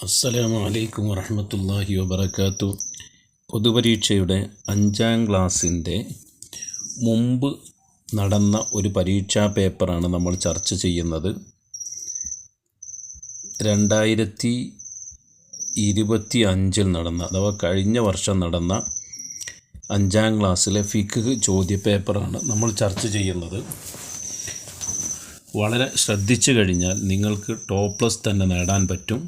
അസ്സലാമു അലൈക്കും വറഹ്മത്തുള്ളാഹി വബറകാതുഹു. പൊതുപരീക്ഷയുടെ 5ാം ക്ലാസ്സിൻ്റെ മുമ്പ് നടന്ന ഒരു പരീക്ഷാ പേപ്പറാണ് നമ്മൾ ചർച്ച ചെയ്യുന്നത്. 2025 നടന്ന അഥവാ കഴിഞ്ഞ വർഷം നടന്ന 5ാം ക്ലാസ്സിലെ ഫിഖ് ചോദ്യപേപ്പറാണ് നമ്മൾ ചർച്ച ചെയ്യുന്നത്. വളരെ ശ്രദ്ധിച്ചു കഴിഞ്ഞാൽ നിങ്ങൾക്ക് ++ തന്നെ നേടാൻ പറ്റും.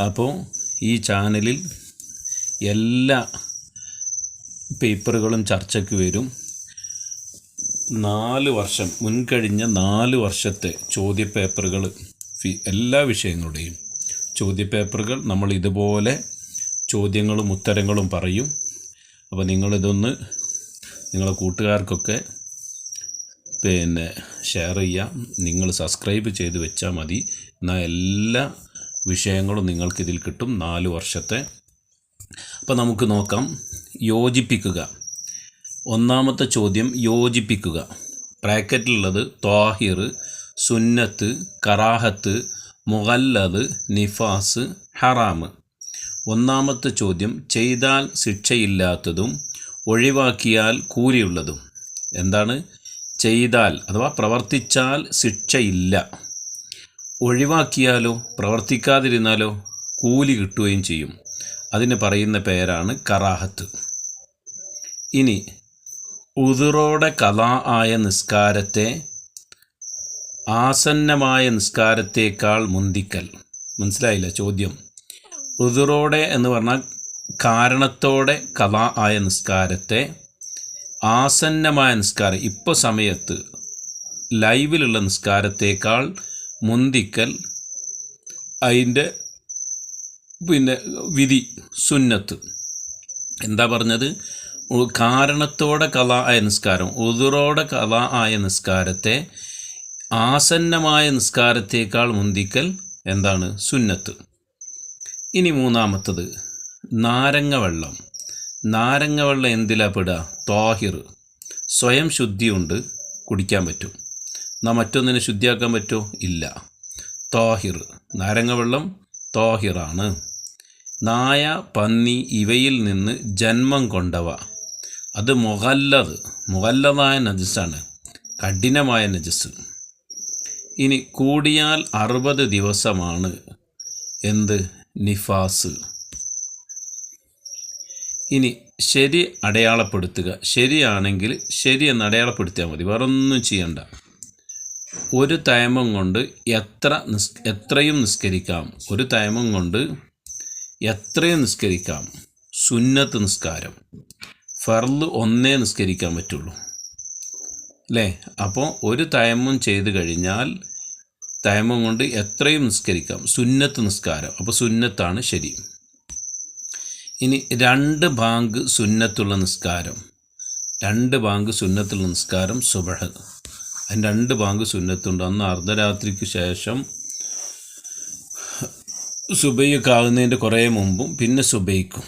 അപ്പോൾ ഈ ചാനലിൽ എല്ലാ പേപ്പറുകളും ചർച്ചയ്ക്ക് വരും. 4 വർഷം മുൻകഴിഞ്ഞ 4 വർഷത്തെ ചോദ്യപേപ്പറുകൾ, എല്ലാ വിഷയങ്ങളുടെയും ചോദ്യപേപ്പറുകൾ നമ്മൾ ഇതുപോലെ ചോദ്യങ്ങളും ഉത്തരങ്ങളും പറയും. അപ്പോൾ നിങ്ങളിതൊന്ന് നിങ്ങളുടെ കൂട്ടുകാർക്കൊക്കെ ഷെയർ ചെയ്യാം. നിങ്ങൾ സബ്സ്ക്രൈബ് ചെയ്ത് വെച്ചാൽ മതി. എന്നാൽ എല്ലാ വിഷയങ്ങളും നിങ്ങൾക്കിതിൽ കിട്ടും 4 വർഷത്തെ. അപ്പോൾ നമുക്ക് നോക്കാം. യോജിപ്പിക്കുക. ഒന്നാമത്തെ ചോദ്യം യോജിപ്പിക്കുക. ബ്രാക്കറ്റിലുള്ളത് ത്വാഹിർ, സുന്നത്ത്, കറാഹത്ത്, മുഗല്ലദ്, നിഫാസ്, ഹറാം. ഒന്നാമത്തെ ചോദ്യം ചെയ്താൽ ശിക്ഷയില്ലാത്തതും ഒഴിവാക്കിയാൽ കൂലിയുള്ളതും. എന്താണ്? ചെയ്താൽ അഥവാ പ്രവർത്തിച്ചാൽ ശിക്ഷയില്ല, ഒഴിവാക്കിയാലോ പ്രവർത്തിക്കാതിരുന്നാലോ കൂലി കിട്ടുകയും ചെയ്യും. അതിന് പറയുന്ന പേരാണ് കറാഹത്ത്. ഇനി ഉദുറോടെ ഖളാ ആയ നിസ്കാരത്തെ ആസന്നമായ നിസ്കാരത്തേക്കാൾ മുന്തിക്കൽ. മനസ്സിലായില്ല ചോദ്യം? ഉദുറോടെ എന്ന് പറഞ്ഞാൽ കാരണത്തോടെ ഖളാ ആയ നിസ്കാരത്തെ ആസന്നമായ നിസ്കാരം, ഇപ്പോൾ സമയത്ത് ലൈവിലുള്ള നിസ്കാരത്തേക്കാൾ മുന്തിക്കൽ, അതിൻ്റെ വിധി സുന്നത്ത്. എന്താ പറഞ്ഞത്? കാരണത്തോടെ ഖളാ ആയ നിസ്കാരം, ഉദുറോടെ ഖളാ ആയ നിസ്കാരത്തെ ആസന്നമായ നിസ്കാരത്തേക്കാൾ മുന്തിക്കൽ എന്താണ്? സുന്നത്ത്. ഇനി മൂന്നാമത്തത് നാരങ്ങ വെള്ളം. നാരങ്ങ വെള്ളം എന്തിലാണ് പെടുക? ത്വാഹിർ, സ്വയം ശുദ്ധിയുണ്ട്, കുടിക്കാൻ പറ്റും. എന്നാൽ മറ്റൊന്നിനെ ശുദ്ധിയാക്കാൻ പറ്റുമോ? ഇല്ല. ത്വാഹിർ, നാരങ്ങ വെള്ളം ത്വാഹിറാണ്. നായ, പന്നി ഇവയിൽ നിന്ന് ജന്മം കൊണ്ടവ, അത് മുഗല്ലദായ നജസാണ്, കഠിനമായ നജസ്. ഇനി കൂടിയാൽ 60 ദിവസമാണ് എന്ത്? നിഫാസ്. ഇനി ശരി അടയാളപ്പെടുത്തുക. ശരിയാണെങ്കിൽ ശരി എന്ന് അടയാളപ്പെടുത്തിയാൽ മതി, വേറൊന്നും ചെയ്യണ്ട. ഒരു തയമ്മം കൊണ്ട് എത്രയും നിസ്കരിക്കാം. ഒരു തയമ്മം കൊണ്ട് എത്രയും നിസ്കരിക്കാം. സുന്നത്ത് നിസ്കാരം. ഫർള് 1 നിസ്കരിക്കാൻ പറ്റുള്ളൂ അല്ലേ? അപ്പോൾ ഒരു തയമ്മം ചെയ്ത് കഴിഞ്ഞാൽ തയമ്മം കൊണ്ട് എത്രയും നിസ്കരിക്കാം. സുന്നത്ത് നിസ്കാരം. അപ്പോൾ സുന്നത്താണ് ശരി. ഇനി 2 ബാങ്ക് സുന്നത്തുള്ള നിസ്കാരം. 2 ബാങ്ക് സുന്നത്തുള്ള നിസ്കാരം സുബഹ്. അതിന് 2 ബാങ്ക് സുന്നത്തുണ്ട്. അന്ന് അർദ്ധരാത്രിക്ക് ശേഷം സുബഹിക്കാവുന്നതിൻ്റെ കുറേ മുമ്പും പിന്നെ സുബഹിക്കും.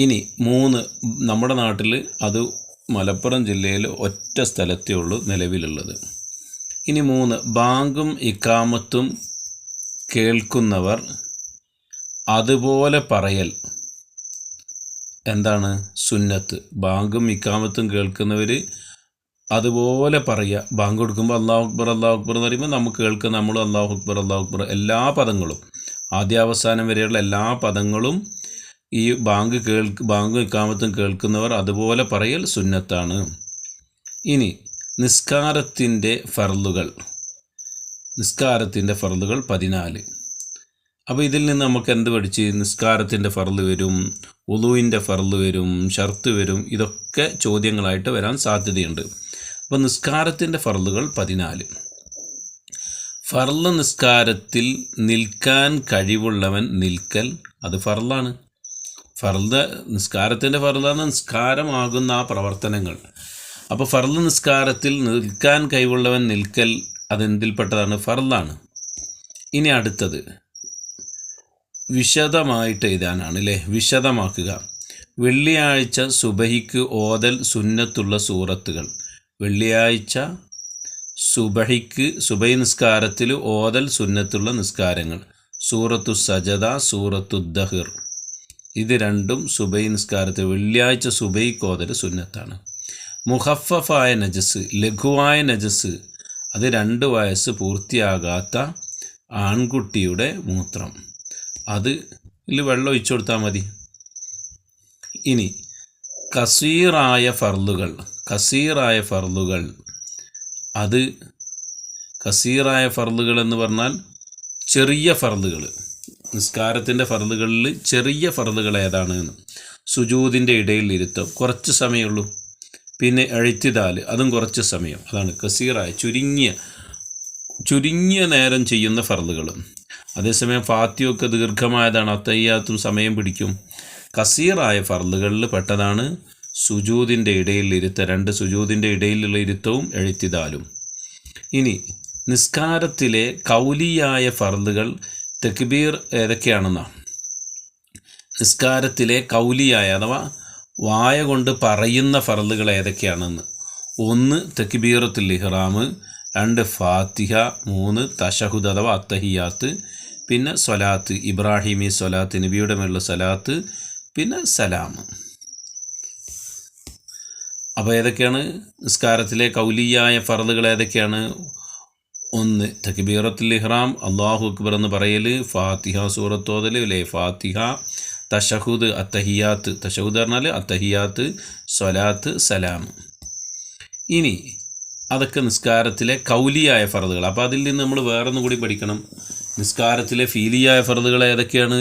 ഇനി 3 നമ്മുടെ നാട്ടിൽ, അത് മലപ്പുറം ജില്ലയിൽ ഒറ്റ സ്ഥലത്തേ ഉള്ളൂ നിലവിലുള്ളത്. ഇനി 3 ബാങ്കും ഇഖാമത്തും കേൾക്കുന്നവർ അതുപോലെ പറയൽ. എന്താണ്? സുന്നത്ത്. ബാങ്കും ഇഖാമത്തും കേൾക്കുന്നവർ അതുപോലെ പറയുക. ബാങ്ക് കൊടുക്കുമ്പോൾ അല്ലാഹു അക്ബർ അല്ലാഹു അക്ബർ എന്ന് പറയുമ്പോൾ നമുക്ക് കേൾക്കുന്ന നമ്മൾ അല്ലാഹു അക്ബർ അല്ലാഹു അക്ബർ, എല്ലാ പദങ്ങളും ആദ്യാവസാനം വരെയുള്ള എല്ലാ പദങ്ങളും ഈ ബാങ്കും ഇഖാമത്തും കേൾക്കുന്നവർ അതുപോലെ പറയൽ സുന്നത്താണ്. ഇനി നിസ്കാരത്തിൻ്റെ ഫർളുകൾ. നിസ്കാരത്തിൻ്റെ ഫർളുകൾ 14. അപ്പോൾ ഇതിൽ നിന്ന് നമുക്ക് എന്ത് പഠിച്ച്? നിസ്കാരത്തിൻ്റെ ഫർള് വരും, വുളൂഇൻ്റെ ഫർള് വരും, ഷർത്ത് വരും. ഇതൊക്കെ ചോദ്യങ്ങളായിട്ട് വരാൻ സാധ്യതയുണ്ട്. അപ്പോൾ നിസ്കാരത്തിൻ്റെ ഫർളുകൾ 14. ഫർള് നിസ്കാരത്തിൽ നിൽക്കാൻ കഴിവുള്ളവൻ നിൽക്കൽ, അത് ഫർളാണ്. നിസ്കാരത്തിൻ്റെ ഫർളാണ് നിസ്കാരമാകുന്ന ആ പ്രവർത്തനങ്ങൾ. അപ്പോൾ ഫർള് നിസ്കാരത്തിൽ നിൽക്കാൻ കഴിവുള്ളവൻ നിൽക്കൽ, അതെന്തിൽപ്പെട്ടതാണ്? ഫർളാണ്. ഇനി അടുത്തത് വിശദമായിട്ട് എഴുതാനാണ് അല്ലേ? വിശദമാക്കുക. വെള്ളിയാഴ്ച സുബഹിക്ക് ഓതൽ സുന്നത്തുള്ള സൂറത്തുകൾ. വെള്ളിയാഴ്ച സുബഹി നിസ്കാരത്തിൽ ഓതൽ സുന്നത്തുള്ള നിസ്കാരങ്ങൾ. സൂറത്തു സജദ, സൂറത്തു ദഹിർ. ഇത് രണ്ടും സുബൈ നിസ്കാരത്തിൽ വെള്ളിയാഴ്ച സുബൈക്ക് ഓതൽ സുന്നത്താണ്. മുഖഫഫായ നജസ്, ലഘുവായ നജസ്, അത് 2 വയസ്സ് പൂർത്തിയാകാത്ത ആൺകുട്ടിയുടെ മൂത്രം, അതിൽ വെള്ളം ഒഴിച്ചു കൊടുത്താൽ മതി. ഇനി കസീറായ ഫർളുകൾ, അത് കസീറായ ഫർളുകൾ എന്ന് പറഞ്ഞാൽ ചെറിയ ഫർളുകൾ, നിസ്കാരത്തിൻ്റെ ഫർളുകളിൽ ചെറിയ ഫർളുകൾ ഏതാണ്? സുജൂദിൻ്റെ ഇടയിൽ ഇരുത്തം, കുറച്ച് സമയമുള്ളൂ. പിന്നെ എഴുത്തിദാൽ, അതും കുറച്ച് സമയം. അതാണ് കസീറായ, ചുരുങ്ങിയ നേരം ചെയ്യുന്ന ഫർളുകളും. അതേസമയം ഫാത്തിയൊക്കെ ദീർഘമായതാണ്, അത്തയ്യാത്തും സമയം പിടിക്കും. കസീറായ ഫർളുകളിൽ പെട്ടതാണ് സുജൂദിൻ്റെ ഇടയിൽ ഇരുത്തം, 2 സുജൂദിൻ്റെ ഇടയിലുള്ള ഇരുത്തവും എഴുത്തിദാലും. ഇനി നിസ്കാരത്തിലെ കൗലിയായ ഫർളുകൾ തക്ബീർ ഏതൊക്കെയാണെന്നാ? നിസ്കാരത്തിലെ കൗലിയായ അഥവാ വായ കൊണ്ട് പറയുന്ന ഫർളുകൾ ഏതൊക്കെയാണെന്ന്: 1 തക്ബീറത്തുൽ ഇഹ്റാം, 2 ഫാത്തിഹ, 3 തശഹുദ് അഥവാ അത്തഹിയാത്ത്, പിന്നെ സ്വലാത്ത്, ഇബ്രാഹിമി സ്വലാത്ത്, നബിയുടെ മേലുള്ള സ്വലാത്ത്, പിന്നെ സലാം. അപ്പോൾ ഏതൊക്കെയാണ് നിസ്കാരത്തിലെ കൗലിയായ ഫർളുകൾ? ഏതൊക്കെയാണ്? 1 തക്ബീറത്തുൽ ഇഹ്റാം, അല്ലാഹു അക്ബർ എന്ന് പറയൽ, ഫാത്തിഹ സൂറത്ത് ഓതൽ, ഫാത്തിഹ, തശഹുദ്, അത്തഹിയാത്ത്, തശഹുദ് പറഞ്ഞാൽ അത്തഹിയാത്ത്, സ്വലാത്ത്, സലാം. ഇനി അതൊക്കെ നിസ്കാരത്തിലെ കൗലിയായ ഫർളുകൾ. അപ്പോൾ അതിൽ നിന്ന് നമ്മൾ വേറൊന്നും കൂടി പഠിക്കണം. നിസ്കാരത്തിലെ ഫീലിയായ ഫർളുകൾ ഏതൊക്കെയാണ്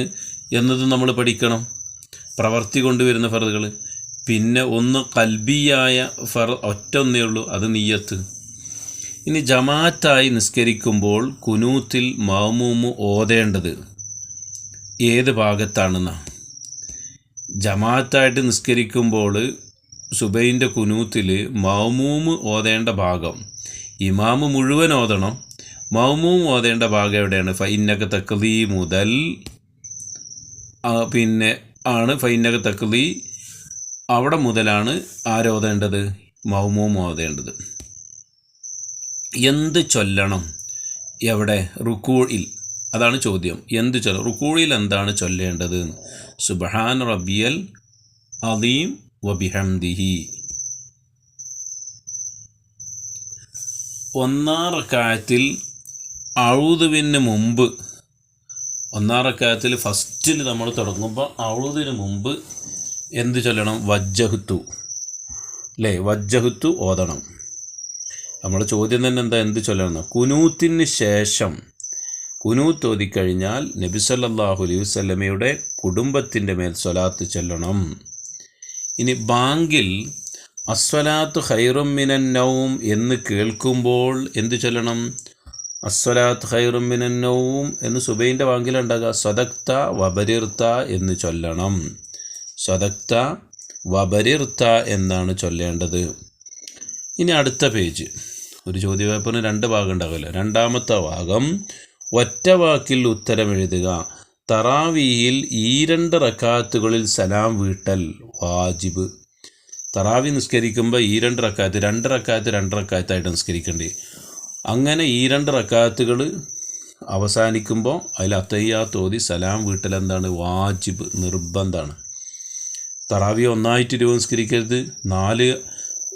എന്നതും നമ്മൾ പഠിക്കണം, പ്രവർത്തി കൊണ്ടുവരുന്ന ഫർളുകൾ. പിന്നെ 1 കൽബിയായ ഒറ്റൊന്നേ ഉള്ളൂ, അത് നിയ്യത്ത്. ഇനി ജമാഅത്തായി നിസ്കരിക്കുമ്പോൾ കുനൂത്തിൽ മഅ്മൂമ് ഓതേണ്ടത് ഏത് ഭാഗത്താണെന്നാണ്? ജമാഅത്തായിട്ട് നിസ്കരിക്കുമ്പോൾ സുബൈൻ്റെ കുനൂത്തിൽ മഅ്മൂമ് ഓതേണ്ട ഭാഗം, ഇമാമ് മുഴുവൻ ഓതണം, മഅ്മൂമ് ഓതേണ്ട ഭാഗം എവിടെയാണ്? ഫഇന്നക തഖ്ലീ മുതൽ പിന്നെ ആണ് ഫഇന്നക തഖ്ലീ, അവിടെ മുതലാണ് ആരോതേണ്ടത്? മഅ്മൂമ് ഓതേണ്ടത്. എന്ത് ചൊല്ലണം എവിടെ? റുക്കൂഇൽ. അതാണ് ചോദ്യം. എന്ത് ചൊല്ലണം? റുക്കൂഇൽ എന്താണ് ചൊല്ലേണ്ടത്? സുബ്ഹാന റബ്ബിയൽ അദീം വബിഹംദിഹി. 1-ാം റക്അത്തിൽ അഊദുവിന് മുമ്പ്, 1-ാം റക്അത്തിൽ ഫസ്റ്റിൽ നമ്മൾ തുടങ്ങുമ്പോൾ അഊദിന് മുമ്പ് എന്ത് ചൊല്ലണം? വജ്ജഹ്തു, അല്ലേ? വജ്ജഹ്തു ഓതണം. നമ്മുടെ ചോദ്യം തന്നെ എന്താ? എന്ത് ചൊല്ലണം? കുനൂത്തിന് ശേഷം, കുനൂത്ത് ഓതിക്കഴിഞ്ഞാൽ നബി സല്ലല്ലാഹു അലൈഹി വസല്ലമയുടെ കുടുംബത്തിൻ്റെ മേൽ സ്വലാത്ത് ചൊല്ലണം. ഇനി ബാങ്കിൽ അസ്വലാത്തു ഖൈറും മിനൻ നൗം എന്ന് കേൾക്കുമ്പോൾ എന്ത് ചൊല്ലണം? അസ്വലാത്ത് ഖൈറും മിനൻ നൗം എന്ന് സുബൈൻ്റെ ബാങ്കിലുണ്ടാകുക. സ്വദക്ത വബരിർത്ത എന്ന് ചൊല്ലണം. സ്വദക്ത വബരിർത്ത എന്നാണ് ചൊല്ലേണ്ടത്. ഇനി അടുത്ത പേജ്, ഒരു ചോദ്യപേപ്പറിന് 2 ഭാഗം ഉണ്ടാവില്ല. 2ാമത്തെ ഭാഗം ഒറ്റ വാക്കിൽ ഉത്തരം എഴുതുക. തറാവിയിൽ ഈ 2 റക്അത്തുകളിൽ സലാം വീട്ടൽ വാജിബ്. തറാവി നിസ്കരിക്കുമ്പോൾ ഈ 2 റക്അത്ത് 2 റക്അത്തായിട്ട് നിസ്കരിക്കേണ്ടി. അങ്ങനെ ഈ 2 റക്അത്തുകൾ അവസാനിക്കുമ്പോൾ അതിൽ അത്തഹിയ്യാത്ത് ഓതി സലാം വീട്ടൽ എന്താണ്? വാജിബ്, നിർബന്ധമാണ്. തറാവി ഒന്നായിട്ട് 20 നിസ്കരിക്കരുത്, 4,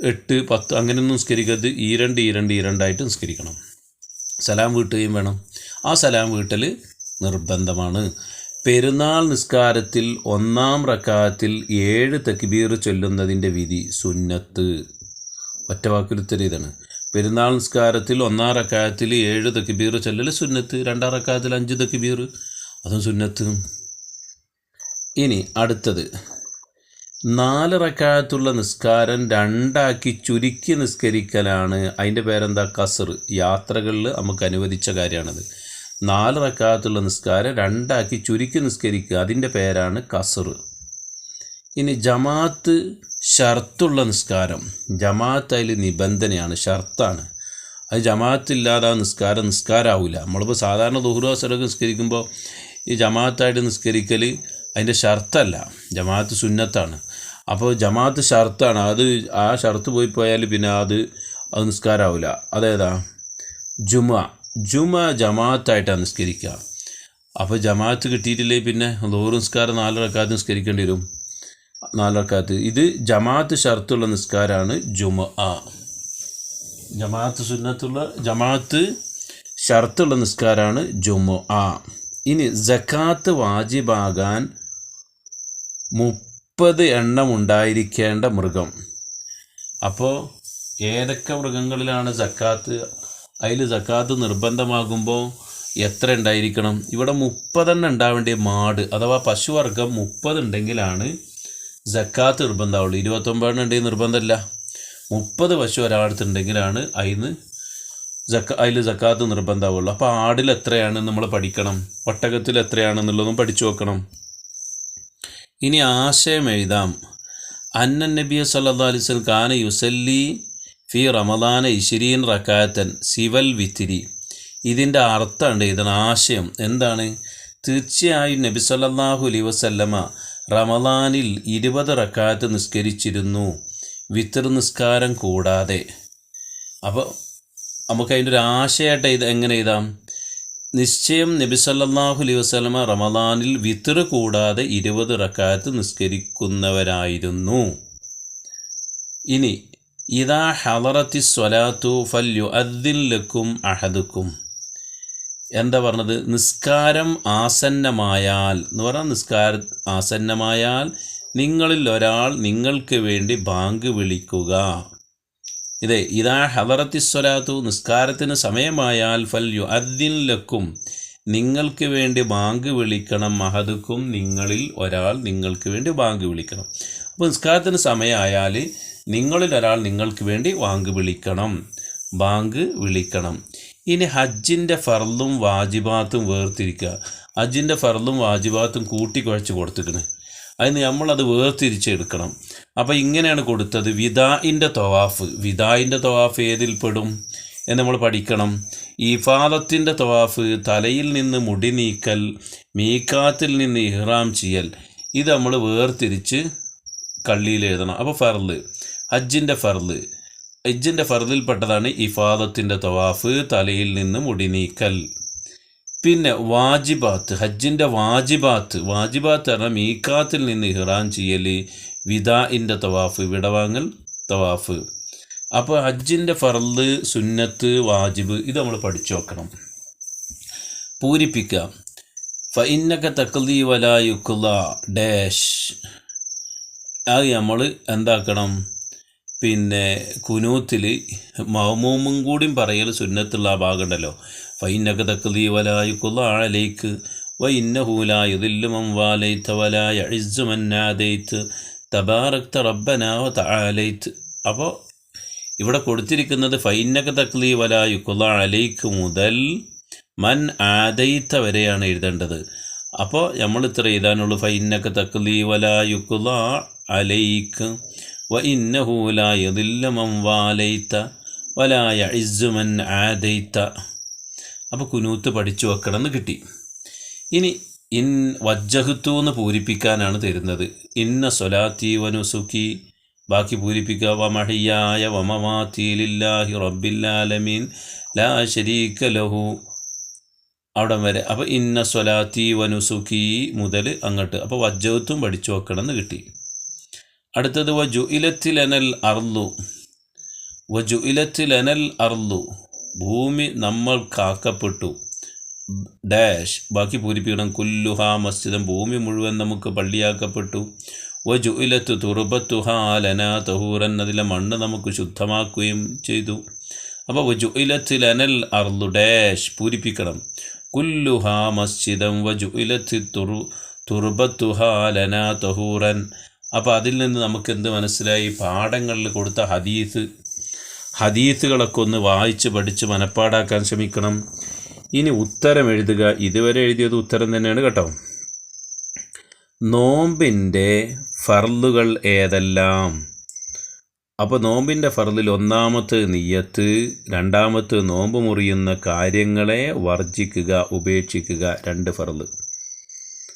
8, 10 അങ്ങനെയൊന്നും നിസ്കരിക്കരുത്. ഈ 2 ആയിട്ട് നിസ്കരിക്കണം. സലാം വീട്ടുകയും വേണം. ആ സലാം വീട്ടൽ നിർബന്ധമാണ്. പെരുന്നാൾ നിസ്കാരത്തിൽ 1-ാം റക്അത്തിൽ 7 തക്ബീർ ചൊല്ലുന്നതിൻ്റെ വിധി സുന്നത്ത്. ഒറ്റ വാക്കിലുത്തരം ഇതാണ്. പെരുന്നാൾ നിസ്കാരത്തിൽ 1-ാം റക്അത്തിൽ 7 തക്ബീർ ചൊല്ലൽ സുന്നത്ത്. 2-ാം റക്അത്തിൽ 5 തക്ബീർ, അതും സുന്നത്ത്. ഇനി അടുത്തത്, 4 റക്അത്തുള്ള നിസ്കാരം 2ആക്കി ചുരുക്കി നിസ്കരിക്കലാണ്. അതിൻ്റെ പേരെന്താ? ഖസ്ർ. യാത്രകളിൽ നമുക്ക് അനുവദിച്ച കാര്യമാണത്. 4 റക്അത്തുള്ള നിസ്കാരം 2ആക്കി ചുരുക്കി നിസ്കരിക്കുക, അതിൻ്റെ പേരാണ് ഖസ്ർ. ഇനി ജമാഅത്ത് ഷർത്തുള്ള നിസ്കാരം, ജമാഅത്ത് അതിൽ നിബന്ധനയാണ്, ഷർത്താണ്. അത് ജമാഅത്തില്ലാതെ ആ നിസ്കാരമാവില്ല. നമ്മളിപ്പോൾ സാധാരണ ദുഹ്ർ അസ്റൊക്കെ നിസ്കരിക്കുമ്പോൾ ഈ ജമാഅത്തായിട്ട് നിസ്കരിക്കൽ അതിൻ്റെ ഷർത്തല്ല, ജമാഅത്ത് സുന്നത്താണ്. അപ്പോൾ ജമാഅത്ത് ഷർത്താണ്. ആ ഷർത്ത് പോയി പോയാൽ പിന്നെ അത് നിസ്കാരമാവില്ല. അതേതാ? ജുമ ജമാഅത്തായിട്ടാണ് നിസ്കരിക്കുക. അപ്പോൾ ജമാഅത്ത് കിട്ടിയിട്ടില്ലേ പിന്നെ ളുഹർ നിസ്കാരം 4 റക്അത്ത് നിസ്കരിക്കേണ്ടി വരും. 4 റക്അത്ത്. ഇത് ജമാഅത്ത് ഷർത്തുള്ള നിസ്കാരമാണ് ജുമുഅ. ജമാഅത്ത് ഷർത്തുള്ള നിസ്കാരമാണ് ജുമുഅ. ഇനി സക്കാത്ത് വാജിബാകാൻ 30 എണ്ണം ഉണ്ടായിരിക്കേണ്ട മൃഗം. അപ്പോൾ ഏതൊക്കെ മൃഗങ്ങളിലാണ് സക്കാത്ത്? അതിൽ സക്കാത്ത് നിർബന്ധമാകുമ്പോൾ എത്ര ഉണ്ടായിരിക്കണം? ഇവിടെ 30 എണ്ണം ഉണ്ടാവേണ്ടിയ മാട് അഥവാ പശുവർഗം 30 ഉണ്ടെങ്കിലാണ് സക്കാത്ത് നിർബന്ധമാവുള്ളൂ. 29 എണ്ണം ഉണ്ടെങ്കിൽ നിർബന്ധമില്ല. 30 പശു ഒരാളടുത്തുണ്ടെങ്കിലാണ് അതിൽ സക്കാത്ത് നിർബന്ധമാവുള്ളൂ. അപ്പോൾ ആടിൽ എത്രയാണ് നമ്മൾ പഠിക്കണം, ഒട്ടകത്തിൽ എത്രയാണെന്നുള്ളതും പഠിച്ചു വെക്കണം. ഇനി ആശയം എഴുതാം. അന്നൻ നബി സല്ലല്ലാഹു അലൈഹി വസല്ലം കാന യുസല്ലി ഫി റമദാന 20 റക്അത്തൻ സിവൽ വിത്തിരി. ഇതിൻ്റെ അർത്ഥം എഴുതണം. ആശയം എന്താണ്? തീർച്ചയായും നബി സല്ലല്ലാഹു അലൈഹി വസല്ലമ റമദാനിൽ 20 റക്അത്ത് നിസ്കരിച്ചിരുന്നു, വിത്തർ നിസ്കാരം കൂടാതെ. അപ്പോൾ നമുക്ക് അതിൻ്റെ ഒരു ആശയമായിട്ട് എങ്ങനെ എഴുതാം? നിശ്ചയം നബി സല്ലല്ലാഹു അലൈഹി വസല്ലമ റമദാനിൽ വിത്തർ കൂടാതെ 20 റക്അത്ത് നിസ്കരിക്കുന്നവരായിരുന്നു. ഇനി ഇദാ ഹളറത്തി സ്വലാത്തു ഫല്യുഅദ്ദിൻ ലക്കും അഹദുക്കും. എന്താ പറഞ്ഞത്? നിസ്കാരം ആസന്നമായാൽ എന്ന് പറഞ്ഞാൽ നിസ്കാരം ആസന്നമായാൽ നിങ്ങളിൽ ഒരാൾ നിങ്ങൾക്ക് വേണ്ടി ബാങ്ക് വിളിക്കുക. ഇതാ ഹളറത്തി സ്വലാത്തു നിസ്കാരത്തിന് സമയമായാൽ ഫല്യുഅദ്ദിൻ ലക്കും നിങ്ങൾക്ക് വേണ്ടി ബാങ്ക് വിളിക്കണം. അഹദുക്കും നിങ്ങളിൽ ഒരാൾ നിങ്ങൾക്ക് വേണ്ടി ബാങ്ക് വിളിക്കണം. അപ്പോൾ നിസ്കാരത്തിന് സമയമായാൽ നിങ്ങളിൽ ഒരാൾ നിങ്ങൾക്ക് വേണ്ടി ബാങ്ക് വിളിക്കണം. ഇനി ഹജ്ജിൻ്റെ ഫർളും വാജിബാത്തും വേർതിരിക്കുക. ഹജ്ജിൻ്റെ ഫർളും വാജിബാത്തും കൂട്ടിക്കുഴച്ച് കൊടുത്തിക്കണ്. അതിന് നമ്മളത് വേർതിരിച്ചെടുക്കണം. അപ്പോൾ ഇങ്ങനെയാണ് കൊടുത്തത്. വിദാഇൻ്റെ തവാഫ് ഏതിൽപ്പെടും എന്ന് നമ്മൾ പഠിക്കണം. ഇഫാദത്തിൻ്റെ തവാഫ് തലയിൽ നിന്ന് മുടി നീക്കൽ, മീക്കാത്തിൽ നിന്ന് ഇഹ്റാം ചെയ്യൽ, ഇത് നമ്മൾ വേർതിരിച്ച് കള്ളിയിൽ എഴുതണം. അപ്പോൾ ഹജ്ജിൻ്റെ ഫർളിൽപ്പെട്ടതാണ് ഇഫാദത്തിൻ്റെ തവാഫ്, തലയിൽ നിന്ന് മുടി നീക്കൽ. പിന്നെ വാജിബാത്ത്, ഹജ്ജിൻ്റെ വാജിബാത്ത് പറഞ്ഞാൽ മീക്കാത്തിൽ നിന്ന് ഇഹ്റാം ചെയ്യൽ, വിദാഇൻ്റെ തവാഫ് വിടവാങ്ങൽ തവാഫ്. അപ്പോൾ ഹജ്ജിൻ്റെ ഫർള്, സുന്നത്ത്, വാജിബ് ഇത് നമ്മൾ പഠിച്ചു വെക്കണം. പൂരിപ്പിക്കാം. ഫഇന്നക തഖ്ലി വലാ യുഖ്ലാ ഡാഷ്. അത് നമ്മൾ എന്താക്കണം? പിന്നെ കുനൂത്തിൽ മഅ്മൂമും കൂടിയും പറയൽ സുന്നത്തുള്ള ആ ഭാഗമുണ്ടല്ലോ. ഫഇന്നക തഖ്ലി വലാ യുഖ്ലാ അലൈക്ക് വഇന്നഹു ലാ യുദില്ലു മൻ വാലൈത വലാ യഇസ്സു മൻ നാദൈത തബാറക്ത റബ്ബനാ വതആലൈത. അപ്പോൾ ഇവിടെ കൊടുത്തിരിക്കുന്നത് ഫഇന്നക തഖ്ലി വലാ യുഖ്ലാ അലൈക്ക് മുതൽ മൻ ആദൈത വരെയാണ് എഴുതേണ്ടത്. അപ്പോൾ നമ്മൾ ഇത്ര എഴുതാനുള്ളൂ. ഫഇന്നക തഖ്ലി വലാ യുഖ്ലാ അലൈക്ക് വഇന്നഹു ലാ യദില്ലു മൻ വാലൈത വലാ യഇസ്സു മൻ ആദൈത. അപ്പോൾ കുനൂത്ത് പഠിച്ചു വെക്കണം എന്ന് കിട്ടി. ഇനി വജ്ജഹ്തു എന്ന് പൂരിപ്പിക്കാനാണ് തരുന്നത്. ഇന്ന സ്വലാത്തി വനുസുക്കി, ബാക്കി പൂരിപ്പിക്കുക. വമഹിയായ വമമാതി ലില്ലാഹി റബ്ബിൽ ആലമീൻ ലാ ശരീക ലഹു, അവിടം വരെ. അപ്പോൾ ഇന്ന സ്വലാത്തി വനുസുക്കി മുതൽ അങ്ങോട്ട്. അപ്പോൾ വജ്ജഹ്തും പഠിച്ചു വെക്കണം എന്ന് കിട്ടി. അടുത്തത് വജുഇലത്തിലനൽ അർളു, ഭൂമി നമ്മൾ കാക്കപ്പെട്ടു ഡാഷ്, ബാക്കി പൂരിപ്പിക്കണം. കുല്ലുഹാ മസ്ജിദം, ഭൂമി മുഴുവൻ നമുക്ക് പള്ളിയാക്കപ്പെട്ടു. വജുഇലത്ത് തുർബത്തുഹാ ലനാ തഹൂറൻ, അതിലെ മണ്ണ് നമുക്ക് ശുദ്ധമാക്കുകയും ചെയ്തു. അപ്പോൾ വജുഇലത്തിലനൽ അർളു ഡാഷ് പൂരിപ്പിക്കണം. കുല്ലുഹാ മസ്ജിദം വജുഇലത്ത് തുർബത്തുഹാ ലനാ തഹൂറൻ. അപ്പോൾ അതിൽ നിന്ന് നമുക്ക് എന്ത് മനസ്സിലായി? പാഠങ്ങളിൽ കൊടുത്ത ഹദീസുകളൊക്കെ ഒന്ന് വായിച്ച് പഠിച്ച് മനപ്പാടാക്കാൻ ശ്രമിക്കണം. ഇനി ഉത്തരം എഴുതുക. ഇതുവരെ എഴുതിയത് ഉത്തരം തന്നെയാണ് കേട്ടോ. നോമ്പിൻ്റെ ഫർളുകൾ ഏതെല്ലാം? അപ്പോൾ നോമ്പിൻ്റെ ഫർളിൽ ഒന്നാമത്തെ നിയ്യത്ത്, രണ്ടാമത്തെ നോമ്പ് മുറിയുന്ന കാര്യങ്ങളെ വർജിക്കുക, ഉപേക്ഷിക്കുക. 2 ഫർള്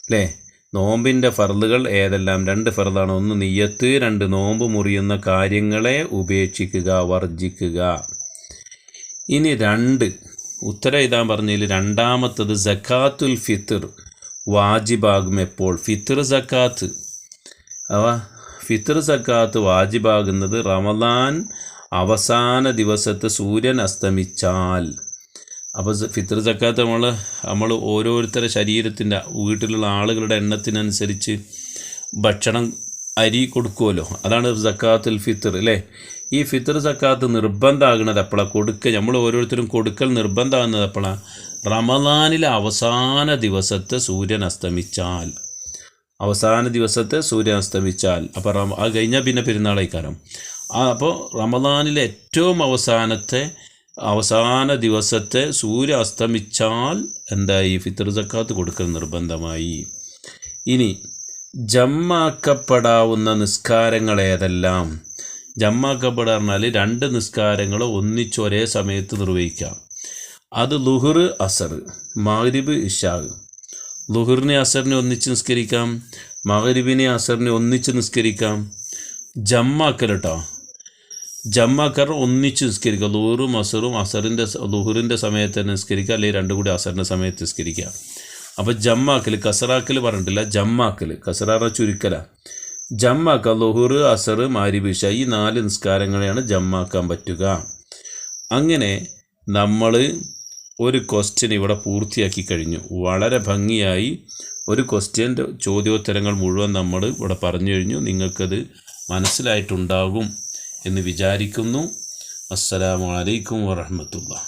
അല്ലേ? നോമ്പിൻ്റെ ഫർളുകൾ ഏതെല്ലാം? 2 ഫർളാണ്. 1 നിയ്യത്ത്, 2 നോമ്പ് മുറിയുന്ന കാര്യങ്ങളെ ഉപേക്ഷിക്കുക, വർജിക്കുക. ഇനി 2 ഉത്തരം എഴുതാൻ പറഞ്ഞതിൽ രണ്ടാമത്തത് സക്കാത്തുൽ ഫിത്ർ വാജിബാകും എപ്പോൾ? ഫിത്ർ സക്കാത്ത് അഥവാ ഫിത്ർ സക്കാത്ത് വാജിബാകുന്നത് റമദാൻ അവസാന ദിവസത്തെ സൂര്യൻ അസ്തമിച്ചാൽ. അപ്പോൾ ഫിത്ർ സക്കാത്ത് നമ്മൾ ഓരോരുത്തരുടെ ശരീരത്തിൻ്റെ വീട്ടിലുള്ള ആളുകളുടെ എണ്ണത്തിനനുസരിച്ച് ഭക്ഷണം അരി കൊടുക്കുമല്ലോ, അതാണ് സക്കാത്തുൽ ഫിത്ർ അല്ലേ. ഈ ഫിത്ർ സക്കാത്ത് നിർബന്ധമാകുന്നത് എപ്പോഴാണ്? നമ്മൾ ഓരോരുത്തരും കൊടുക്കൽ നിർബന്ധമാകുന്നത് എപ്പോഴാണ്? റമദാനിലെ അവസാന ദിവസത്തെ സൂര്യൻ അസ്തമിച്ചാൽ. അപ്പോൾ അത് കഴിഞ്ഞാൽ പിന്നെ പെരുന്നാളായിക്കാരം. അപ്പോൾ റമദാനിലെ ഏറ്റവും അവസാന ദിവസത്തെ സൂര്യ അസ്തമിച്ചാൽ എന്തായി? ഫിത്ർ സക്കാത്ത് കൊടുക്കൽ നിർബന്ധമായി. ഇനി ജമ്മാക്കപ്പെടാവുന്ന നിസ്കാരങ്ങൾ ഏതെല്ലാം? ജമ്മാക്കപ്പെടുക പറഞ്ഞാൽ 2 നിസ്കാരങ്ങൾ ഒന്നിച്ച് ഒരേ സമയത്ത് നിർവഹിക്കാം. അത് ളുഹർ അസർ, മഗ്രിബ് ഇശാ. ളുഹറിനെ അസറിനെ ഒന്നിച്ച് നിസ്കരിക്കാം, മഗ്രിബിനെ അസറിനെ ഒന്നിച്ച് നിസ്കരിക്കാം. ജമ്മാക്കൽ കേട്ടോ, ജമ്മാക്കർ ഒന്നിച്ച് നിസ്കരിക്കുക. ളുഹറും അസറും ളുഹറിൻ്റെ സമയത്ത് തന്നെ നിസ്കരിക്കുക, അല്ലെങ്കിൽ 2 കൂടി അസറിൻ്റെ സമയത്ത് നിസ്കരിക്കുക. അപ്പോൾ ജമ്മാക്കൽ, കസറാക്കൽ പറഞ്ഞിട്ടില്ല, ജമ്മാക്കൽ. കസറാറ ചുരുക്കല. ജമ്മാക്ക ളുഹർ അസർ മഗ്രിബ് ഇശാ, ഈ 4 നിസ്കാരങ്ങളെയാണ് ജമ്മാക്കാൻ പറ്റുക. അങ്ങനെ നമ്മൾ ഒരു ക്വസ്റ്റ്യൻ ഇവിടെ പൂർത്തിയാക്കി കഴിഞ്ഞു. വളരെ ഭംഗിയായി ഒരു ക്വസ്റ്റ്യൻ്റെ ചോദ്യോത്തരങ്ങൾ മുഴുവൻ നമ്മൾ ഇവിടെ പറഞ്ഞു കഴിഞ്ഞു. നിങ്ങൾക്കത് മനസ്സിലായിട്ടുണ്ടാകും എന്ന് വിചാരിക്കുന്നു. അസ്സലാമു അലൈക്കും വറഹ്മത്തുള്ളാഹി.